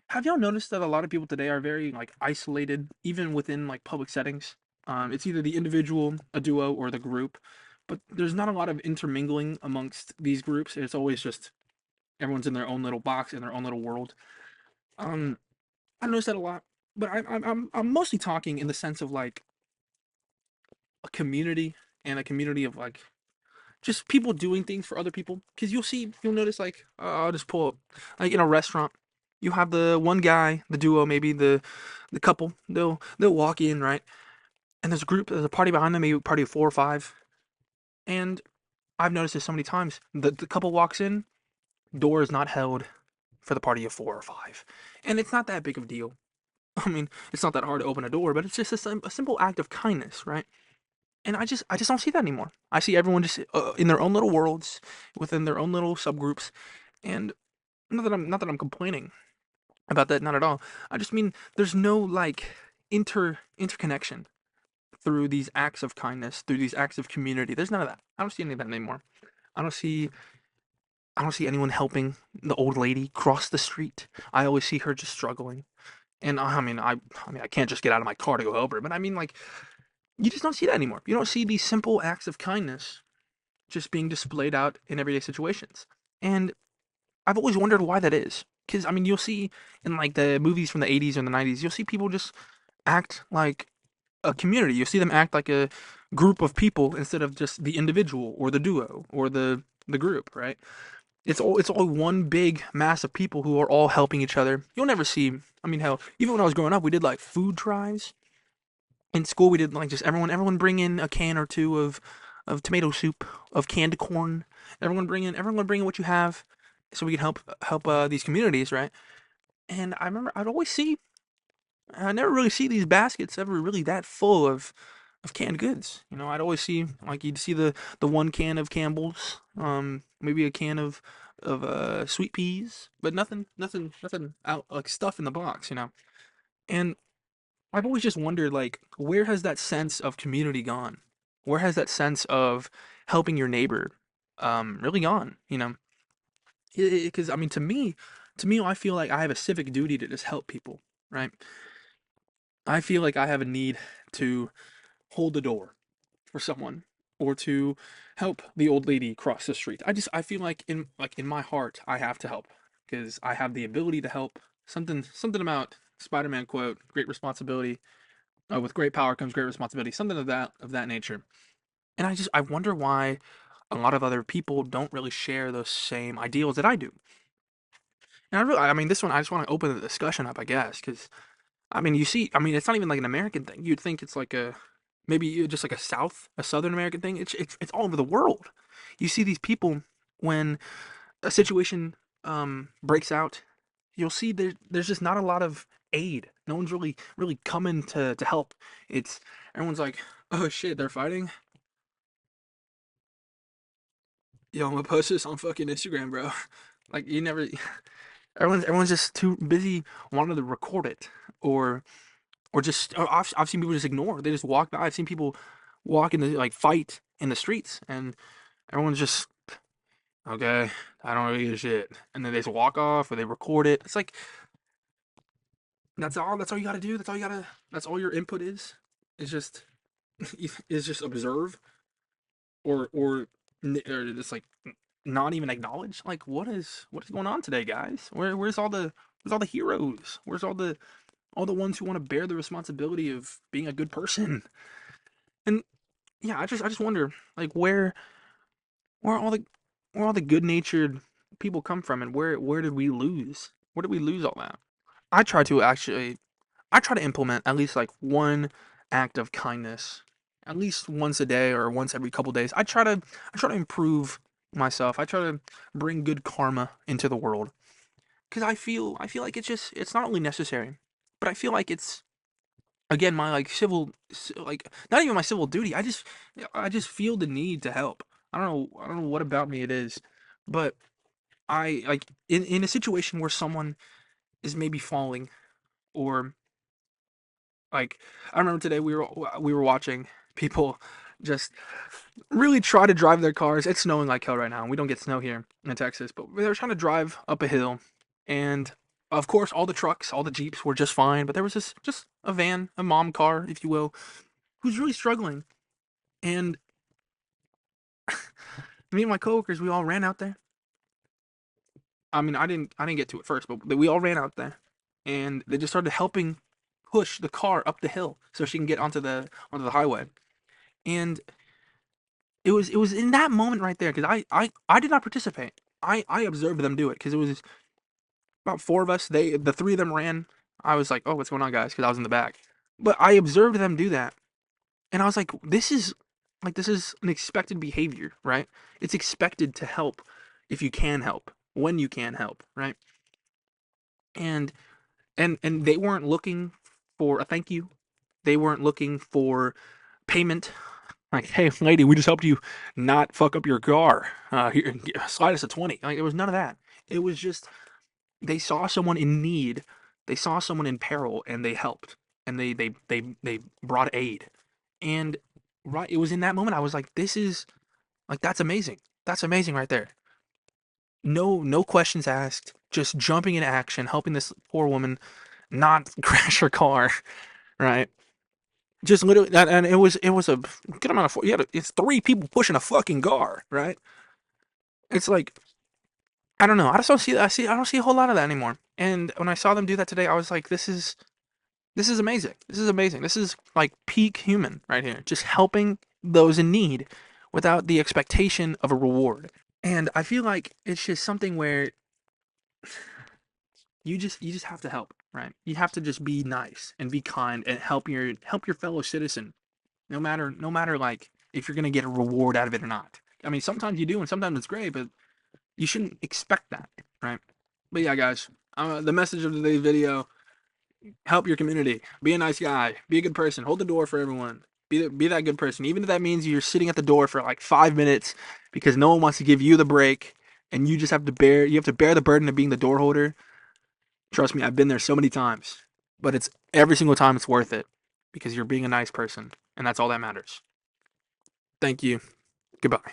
Have y'all noticed that a lot of people today are very like isolated, even within like public settings? It's either the individual, a duo, or the group, but there's not a lot of intermingling amongst these groups. It's always just everyone's in their own little box in their own little world. Um, I noticed that a lot, but I'm mostly talking in the sense of like a community and a community of like just people doing things for other people. Because you'll notice like I'll just pull up like in a restaurant, you have the one guy, the duo, maybe the couple. They'll walk in, right, and there's a party behind them, maybe a party of four or five. And I've noticed this so many times. The couple walks in, door is not held for the party of four or five, and it's not that big of a deal. I mean, it's not that hard to open a door, but it's just a simple act of kindness, right? And I just don't see that anymore. I see everyone just in their own little worlds, within their own little subgroups, and not that I'm complaining about that, not at all. I just mean there's no like interconnection through these acts of kindness, through these acts of community. There's none of that. I don't see any of that anymore. I don't see I don't see anyone helping the old lady cross the street. I always see her just struggling. And I mean I can't just get out of my car to go help her, but I mean like you just don't see that anymore. You don't see these simple acts of kindness just being displayed out in everyday situations. And I've always wondered why that is. Because, I mean, you'll see in like the movies from the 80s or the 90s, you'll see people just act like a community. You'll see them act like a group of people instead of just the individual or the duo or the group, right? It's all one big mass of people who are all helping each other. You'll never see, I mean, hell, even when I was growing up, we did like food drives in school. We did like just everyone bring in a can or two of tomato soup, of canned corn. Everyone bring in what you have, so we can help these communities, right? And I remember I never really see these baskets ever really that full of canned goods. You know, I'd always see like you'd see the one can of Campbell's, maybe a can of sweet peas, but nothing out like stuff in the box, you know. And I've always just wondered, like, where has that sense of community gone? Where has that sense of helping your neighbor, really gone? You know, because I mean, to me, I feel like I have a civic duty to just help people, right? I feel like I have a need to hold the door for someone or to help the old lady cross the street. I feel like in my heart I have to help because I have the ability to help. Something about Spider-Man quote, great responsibility with great power comes great responsibility, something of that nature. And I wonder why a lot of other people don't really share those same ideals that I do. And I mean, this one I just want to open the discussion up, I guess, because I mean, I mean, it's not even like an American thing. You'd think it's like maybe just like a Southern American thing. It's all over the world. You see these people when a situation breaks out, you'll see there's just not a lot of aid. No one's really coming to help. It's everyone's like, oh shit, they're fighting. Yo, I'm gonna post this on fucking Instagram, bro. Like you never. Everyone's just too busy wanting to record it, or or I've seen people just ignore. They just walk by. I've seen people walk in the like fight in the streets, and everyone's just okay. I don't really give a shit, and then they just walk off or they record it. It's like that's all. That's all you gotta do. That's all you gotta. That's all your input is. Is just is just observe or just like not even acknowledge. Like what is going on today, guys? Where's all the heroes? Where's all the ones who want to bear the responsibility of being a good person? And yeah, I just wonder like where all the where all the good natured people come from, and where did we lose? Where did we lose all that? I try to actually I try to implement at least like one act of kindness at least once a day or once every couple days. I try to improve myself. I try to bring good karma into the world because I feel like it's not only necessary, but I feel like it's again my like like not even my civil duty. I just feel the need to help. I don't know what about me it is, but I like in a situation where someone is maybe falling or like I remember today we were watching people just really try to drive their cars. It's snowing like hell right now. We don't get snow here in Texas, but they were trying to drive up a hill, and Of course, all the trucks, all the Jeeps were just fine, but there was this just a van, a mom car, if you will, who's really struggling. And me and my coworkers, we all ran out there. I mean, I didn't get to it first, but we all ran out there, and they just started helping push the car up the hill so she can get onto the highway. And it was in that moment right there because I did not participate. I observed them do it because it was about four of us. The three of them ran. I was like, oh, what's going on, guys? Because I was in the back. But I observed them do that, and I was like, this is an expected behavior, right? It's expected to help if you can help, when you can help, right? And and they weren't looking for a thank you. They weren't looking for payment. Like, hey, lady, we just helped you not fuck up your car. Here, slide us a 20. Like, it was none of that. It was just they saw someone in need, they saw someone in peril, and they helped, and they brought aid. And right, it was in that moment I was like, this is like that's amazing. That's amazing right there. No questions asked, just jumping into action, helping this poor woman not crash her car, right? Just literally, and it was a good amount of it's three people pushing a fucking car, right? It's like I don't know. I just don't see I don't see a whole lot of that anymore. And when I saw them do that today, I was like, this is amazing. This is amazing. This is like peak human right here. Just helping those in need without the expectation of a reward. And I feel like it's just something where you just have to help, right? You have to just be nice and be kind and help your fellow citizen, no matter like if you're gonna get a reward out of it or not. I mean, sometimes you do and sometimes it's great, but you shouldn't expect that, right? But yeah, guys, the message of today's video: help your community, be a nice guy, be a good person, hold the door for everyone. Be that good person, even if that means you're sitting at the door for like 5 minutes because no one wants to give you the break, and you have to bear the burden of being the door holder. Trust me, I've been there so many times, but it's every single time it's worth it because you're being a nice person, and that's all that matters. Thank you. Goodbye.